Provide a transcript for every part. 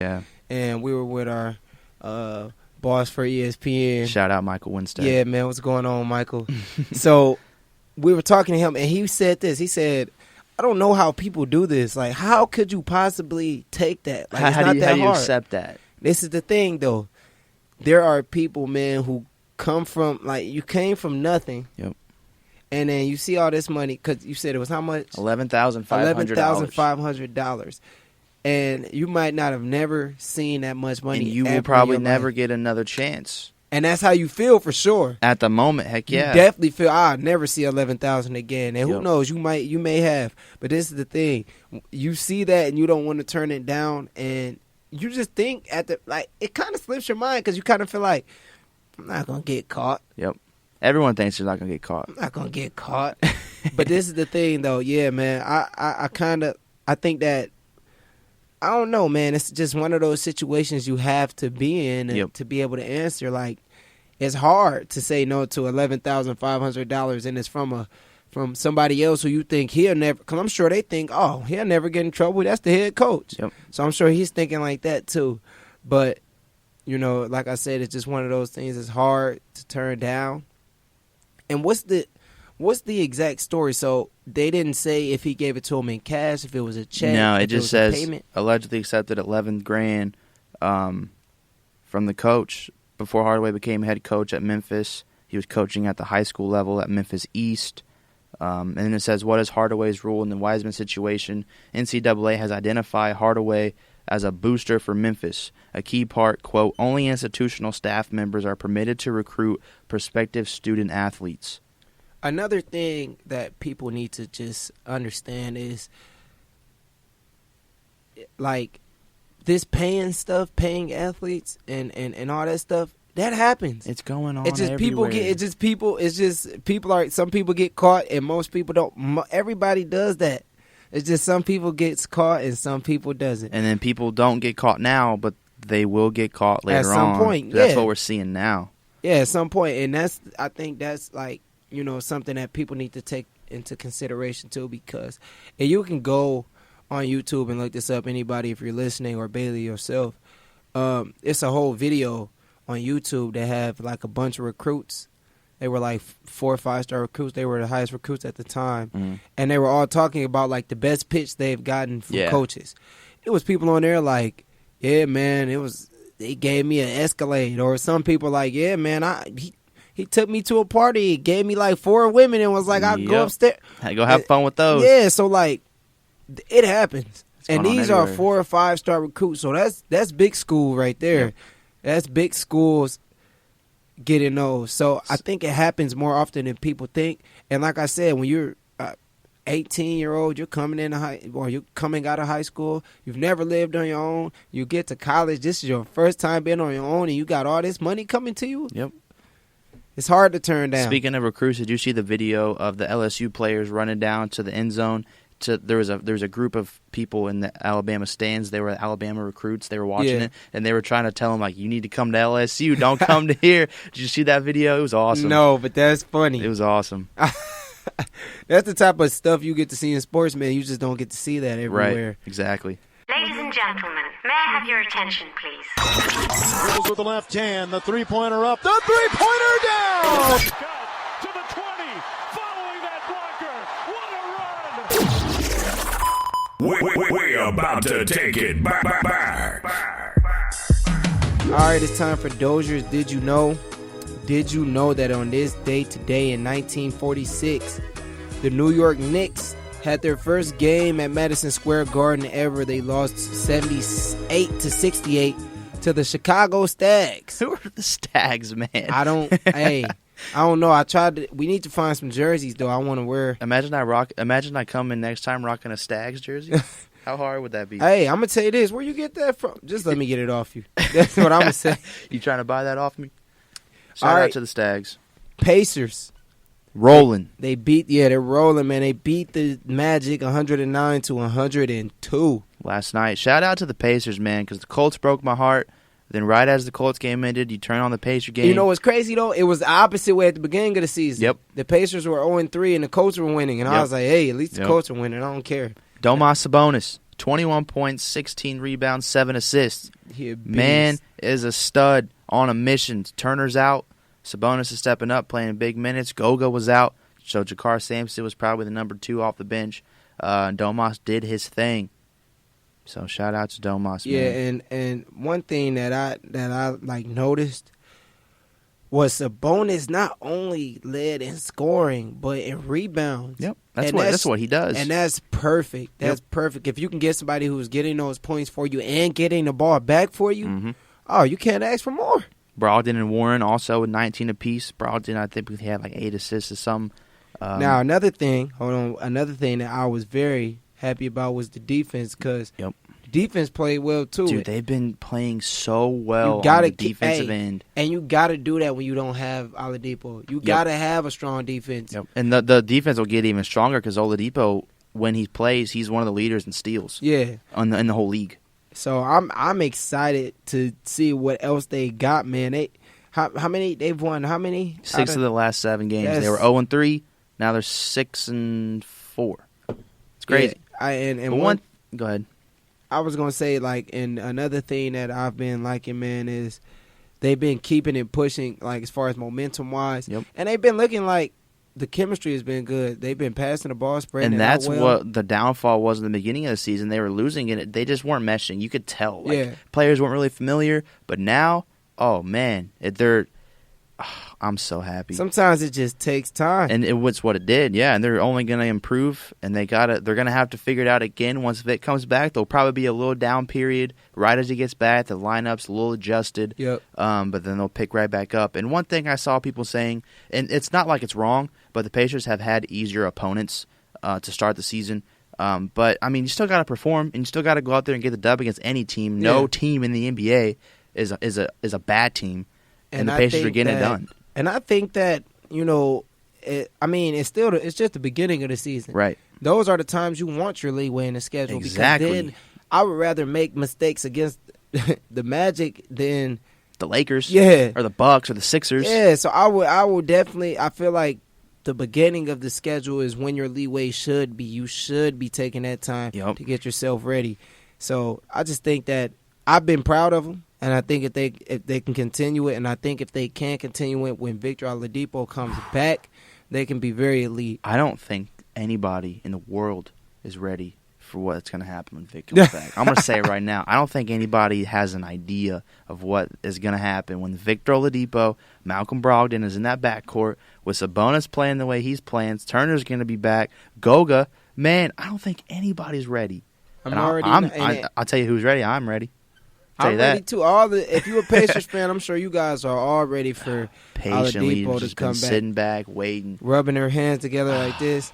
Yeah. And we were with our boss for ESPN. Shout out Michael Winstead. Yeah, man, what's going on, Michael? So we were talking to him, and he said this. He said, I don't know how people do this. Like, how could you possibly take that? Like, how do you accept that? This is the thing, though. There are people, man, who come from, like, you came from nothing. Yep. And then you see all this money, because you said it was how much? $11,500. $11,500. And you might not have never seen that much money. And you will probably never get another chance. And that's how you feel for sure. At the moment, heck yeah. You definitely feel, I'll never see 11,000 again. And who knows, you may have. But this is the thing. You see that and you don't want to turn it down. And you just think it kind of slips your mind because you kind of feel like, I'm not going to get caught. Yep. Everyone thinks you're not going to get caught. I'm not going to get caught. But this is the thing, though. Yeah, man. I think that, I don't know, man. It's just one of those situations you have to be in to be able to answer. Like, it's hard to say no to $11,500, and it's from somebody else who you think he'll never. Because I'm sure they think, oh, he'll never get in trouble. That's the head coach. Yep. So I'm sure he's thinking like that too. But like I said, it's just one of those things. It's hard to turn down. And what's the exact story? So they didn't say if he gave it to him in cash, if it was a check. No, it just says allegedly accepted $11,000 from the coach before Hardaway became head coach at Memphis. He was coaching at the high school level at Memphis East. And then it says, what is Hardaway's role in the Wiseman situation? NCAA has identified Hardaway as a booster for Memphis. A key part, quote, only institutional staff members are permitted to recruit prospective student athletes. Another thing that people need to just understand is, like, this paying athletes and all that stuff, that happens. It's going on It's just everywhere. Some people get caught and most people don't. Everybody does that. It's just some people gets caught and some people doesn't. And then people don't get caught now, but they will get caught later on. At some point, That's what we're seeing now. Yeah, at some point. And I think that's like, something that people need to take into consideration too, because and you can go on YouTube and look this up, anybody, if you're listening, or Baylee yourself. It's a whole video on YouTube that have like a bunch of recruits. They were like 4 or 5-star recruits. They were the highest recruits at the time. Mm-hmm. And they were all talking about like the best pitch they've gotten from coaches. It was people on there like, yeah, man, they gave me an Escalade. Or some people like, yeah, man, he took me to a party, gave me like 4 women and was like, I'll go upstairs. Go have fun with those. Yeah, so like, it happens. And these are 4 or 5-star recruits. So that's big school right there. Yep. That's big schools getting those. So I think it happens more often than people think. And like I said, when you're 18-year-old, you're coming you're coming out of high school, you've never lived on your own, you get to college, this is your first time being on your own, and you got all this money coming to you. Yep. It's hard to turn down. Speaking of recruits, did you see the video of the LSU players running down to the end zone? There was a group of people in the Alabama stands. They were Alabama recruits. They were watching it, and they were trying to tell them, like, you need to come to LSU. Don't come to here. Did you see that video? It was awesome. No, but that's funny. It was awesome. That's the type of stuff you get to see in sports, man. You just don't get to see that everywhere. Right, exactly. Ladies and gentlemen, may I have your attention, please? Dribbles with the left hand, the three-pointer up, the three-pointer down! To the 20, following that blocker. What a run! We're about to take it back. All right, it's time for Dozier's Did You Know? Did you know that on this day today in 1946, the New York Knicks had their first game at Madison Square Garden ever? They lost 78-68 to the Chicago Stags. Who are the Stags, man? I don't know. We need to find some jerseys though. I want to wear. Imagine I come in next time rocking a Stags jersey. How hard would that be? Hey, I'm gonna tell you this. Where you get that from? Just let me get it off you. That's what I'm gonna say. You trying to buy that off me? Shout out to the Stags. Pacers. Rolling. They're rolling, man. They beat the Magic 109-102 last night. Shout out to the Pacers, man, because the Colts broke my heart. Then right as the Colts game ended, you turn on the Pacer game. You know what's crazy, though? It was the opposite way at the beginning of the season. Yep. The Pacers were 0-3, and the Colts were winning. And I was like, hey, at least the Colts are winning. I don't care. Domas Sabonis. 21 points, 16 rebounds, 7 assists. He a beast. Man is a stud on a mission. Turner's out. Sabonis is stepping up, playing big minutes. Goga was out, so Jakar Sampson was probably the number 2 off the bench. Domas did his thing. So shout out to Domas. Yeah, man. and one thing that I like noticed was Sabonis not only led in scoring but in rebounds. Yep, And that's what he does. And that's perfect. That's perfect. If you can get somebody who's getting those points for you and getting the ball back for you, you can't ask for more. Brogdon and Warren also with 19 apiece. Brogdon, I think he had like 8 assists or something. Now another thing that I was very happy about was the defense, because defense played well too. Dude, they've been playing so well on the defensive end. And you got to do that when you don't have Oladipo. You got to have a strong defense. Yep. And the defense will get even stronger because Oladipo, when he plays, he's one of the leaders in steals. Yeah, in the whole league. So I'm excited to see what else they got, man. How many they've won? How many? 6 of the last 7 games. They were 0-3. Now they're 6-4. It's crazy. Yeah, go ahead. I was gonna say, like, and another thing that I've been liking, man, is they've been keeping it pushing, like, as far as momentum wise. Yep. And they've been looking like the chemistry has been good. They've been passing the ball, spreading and it that's out well. what the downfall was in the beginning of the season. They were losing it. They just weren't meshing. You could tell. Players weren't really familiar. But now, oh man, I'm so happy. Sometimes it just takes time, and it's what it did. Yeah, and they're only going to improve, and they're going to have to figure it out again once Vic comes back. There'll probably be a little down period right as he gets back. The lineup's a little adjusted. Yep. But then they'll pick right back up. And one thing I saw people saying, and it's not like it's wrong, but the Pacers have had easier opponents to start the season. But I mean, you still got to perform, and you still got to go out there and get the dub against any team. No team in the NBA is a bad team, and the Pacers are getting it done. And I think that, it's just the beginning of the season. Right. Those are the times you want your leeway in the schedule. Exactly. Because then I would rather make mistakes against the Magic than the Lakers. Yeah. Or the Bucks or the Sixers. Yeah, so I would definitely, I feel like the beginning of the schedule is when your leeway should be. You should be taking that time to get yourself ready. So I just think that I've been proud of them. And I think if they can continue it, and I think if they can continue it when Victor Oladipo comes back, they can be very elite. I don't think anybody in the world is ready for what's going to happen when Victor comes back. I'm going to say it right now. I don't think anybody has an idea of what is going to happen when Victor Oladipo, Malcolm Brogdon is in that backcourt, with Sabonis playing the way he's playing, Turner's going to be back, Goga. Man, I don't think anybody's ready. I'll tell you who's ready. I'm ready. I'm ready too. If you're a Pacers fan, I'm sure you guys are all ready for patiently Oladipo just to come been back, sitting back, waiting, rubbing their hands together like this.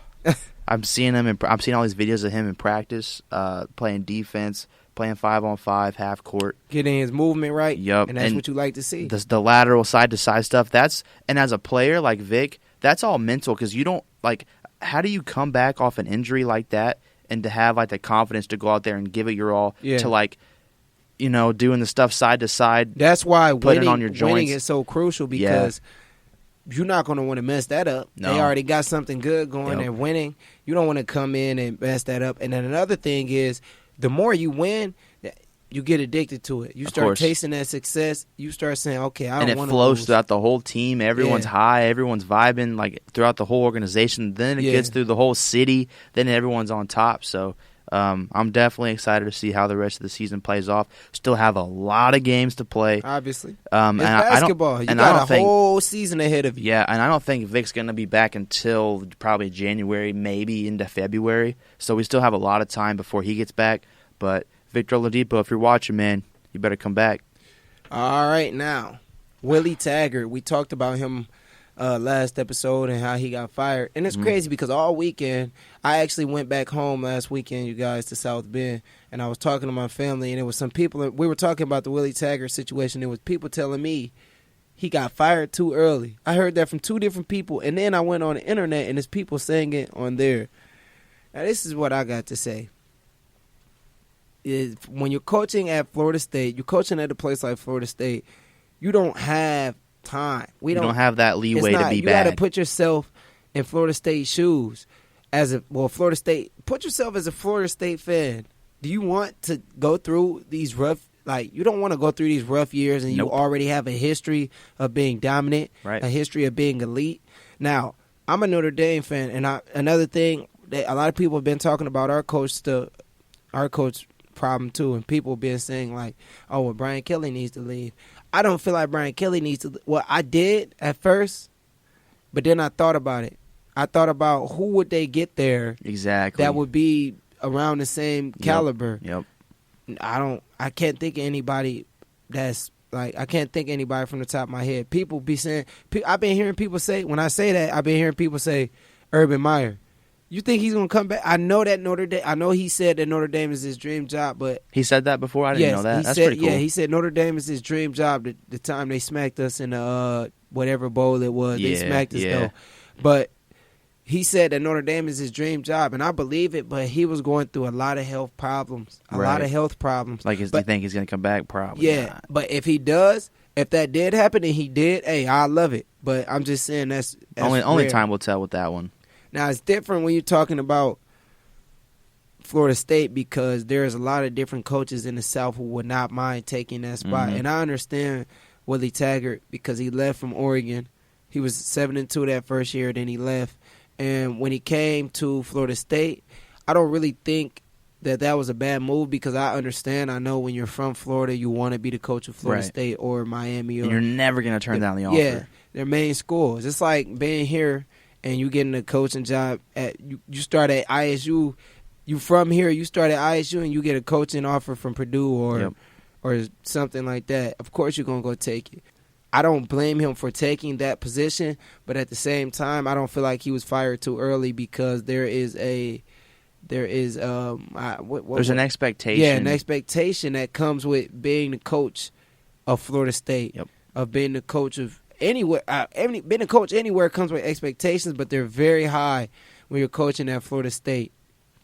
I'm seeing him. I'm seeing all these videos of him in practice, playing defense, playing 5-on-5, half court, getting his movement right. Yep, and that's what you like to see. The lateral side to side stuff. And as a player like Vic, that's all mental because you don't like. How do you come back off an injury like that and to have like the confidence to go out there and give it your all to like. Doing the stuff side to side. That's why winning on your joints. Winning is so crucial because you're not going to want to mess that up. No. They already got something good going and winning. You don't want to come in and mess that up. And then another thing is, the more you win, you get addicted to it. You start tasting that success. You start saying, okay, I don't want to lose. And it flows throughout the whole team. Everyone's high. Everyone's vibing like throughout the whole organization. Then it gets through the whole city. Then everyone's on top. So I'm definitely excited to see how the rest of the season plays off. Still have a lot of games to play. Obviously. It's basketball. You got a whole season ahead of you. Yeah, and I don't think Vic's going to be back until probably January, maybe into February. So we still have a lot of time before he gets back. But Victor Oladipo, if you're watching, man, you better come back. All right, now, Willie Taggart. We talked about him last episode and how he got fired. And it's crazy because all weekend, I actually went back home last weekend, you guys, to South Bend, and I was talking to my family, and it was some people, we were talking about the Willie Taggart situation. There was people telling me he got fired too early. I heard that from 2 different people, and then I went on the internet, and there's people saying it on there. Now, this is what I got to say. When you're coaching at Florida State, you're coaching at a place like Florida State, you don't have time. We don't have that leeway to be bad. You got to put yourself in Florida State shoes. Florida State. Put yourself as a Florida State fan. do you want to go through these rough? Like, you don't want to go through these rough years and Nope. you already have a history of being dominant, Right. a history of being elite. Now, I'm a Notre Dame fan, and another thing that a lot of people have been talking about our coach problem too, and people been saying like, oh, well, Brian Kelly needs to leave. I don't feel like Brian Kelly needs to. Well, I did at first, but then I thought about it. I thought about who would they get there Exactly. that would be around the same caliber. Yep. I can't think of anybody that's like, I can't think of anybody from the top of my head. People be saying, I've been hearing people say, when I say that, I've been hearing people say, Urban Meyer. You think he's going to come back? I know that Notre Dame, I know he said that Notre Dame is his dream job, but. He said that before? I didn't know that. That's pretty cool. Yeah, he said Notre Dame is his dream job the time they smacked us in the whatever bowl it was. They smacked us though. But he said that Notre Dame is his dream job, and I believe it, but he was going through a lot of health problems. Right. Like, you think he's going to come back? Probably yeah, not. but if that did happen and he did, hey, I love it. But I'm just saying that's Only rare. time will tell with that one. Now, it's different when you're talking about Florida State because there's a lot of different coaches in the South who would not mind taking that spot. Mhm. And I understand Willie Taggart because he left from Oregon. He was 7-2 that first year, then he left. And when he came to Florida State, I don't really think that was a bad move because I understand. I know when you're from Florida, you want to be the coach of Florida Right. State or Miami. And you're never going to turn down the offer. Yeah, their main schools. It's like being here and you getting a coaching job at you start at ISU. You from here, you start at ISU and you get a coaching offer from Purdue or something like that. Of course you're going to go take it. I don't blame him for taking that position, but at the same time, I don't feel like he was fired too early because there's an expectation. Yeah, an expectation that comes with being the coach of Florida State, of being the coach of anywhere. Being a coach anywhere comes with expectations, but they're very high when you're coaching at Florida State.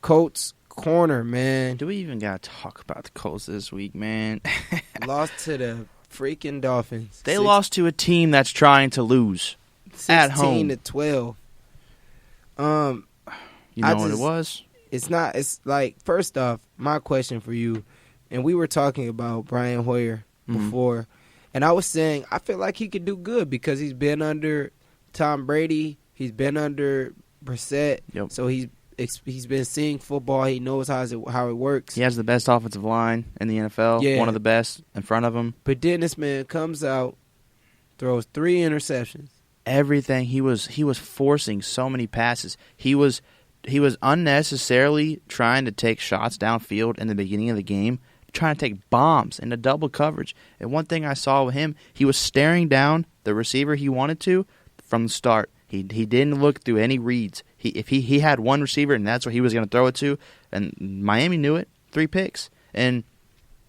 Colts corner, man. Do we even got to talk about the Colts this week, man? Lost to the freaking Dolphins. They lost to a team that's trying to lose at home. 16-12. You know what it was? It's not. It's like, first off, my question for you, and we were talking about Brian Hoyer before, and I was saying I feel like he could do good because he's been under Tom Brady, he's been under Brissett, so he's been seeing football. He knows how it works. He has the best offensive line in the NFL, one of the best in front of him. But then this man comes out, throws 3 interceptions. Everything he was forcing so many passes. He was unnecessarily trying to take shots downfield in the beginning of the game, trying to take bombs into double coverage. And one thing I saw with him, he was staring down the receiver he wanted to from the start. He didn't look through any reads. He had one receiver and that's what he was going to throw it to, and Miami knew it. 3 picks. And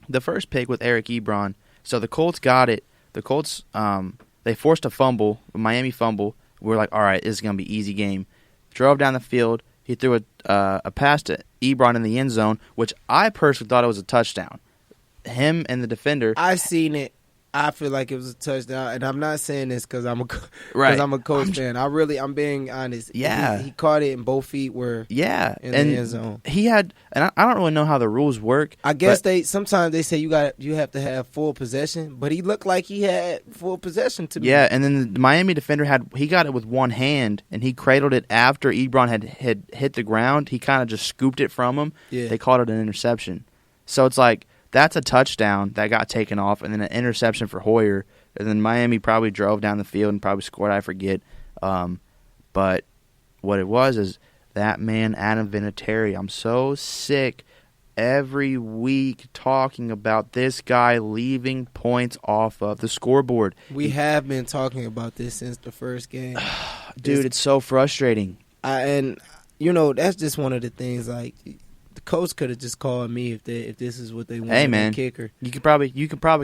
the first pick with Eric Ebron, so the Colts got it. The Colts they forced a fumble, a Miami fumble. We're like, all right, this is going to be easy game. Drove down the field. He threw a pass to Ebron in the end zone, which I personally thought it was a touchdown. Him and the defender. I seen it. I feel like it was a touchdown, and I'm not saying this because I'm a Colts fan. I'm being honest. Yeah, he caught it, and both feet were in the end zone. He had, and I don't really know how the rules work. I guess sometimes they say you have to have full possession, but he looked like he had full possession to me. Yeah, and then the Miami defender he got it with one hand, and he cradled it after Ebron had hit the ground. He kind of just scooped it from him. Yeah. They called it an interception. So it's like, that's a touchdown that got taken off, and then an interception for Hoyer. And then Miami probably drove down the field and probably scored, I forget. But what it was is that man, Adam Vinatieri, I'm so sick every week talking about this guy leaving points off of the scoreboard. We have been talking about this since the first game. Dude, it's so frustrating. And, that's just one of the things, like, the coach could have just called me if this is what they want. Hey man, kicker. You could probably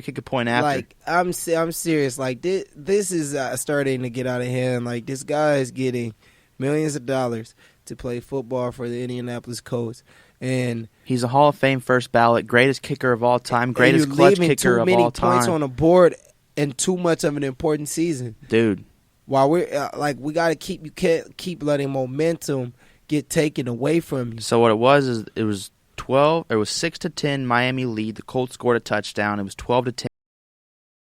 kick a point after. Like, I'm serious. Like, this is starting to get out of hand. Like, this guy is getting millions of dollars to play football for the Indianapolis Colts, and he's a Hall of Fame first ballot, greatest kicker of all time, greatest clutch kicker of all time. Too many points on the board and too much of an important season, dude. While we're we got to you can't keep letting momentum get taken away from you. So what it was is it was 12. It was 6-10 Miami lead. The Colts scored a touchdown. It was 12-10.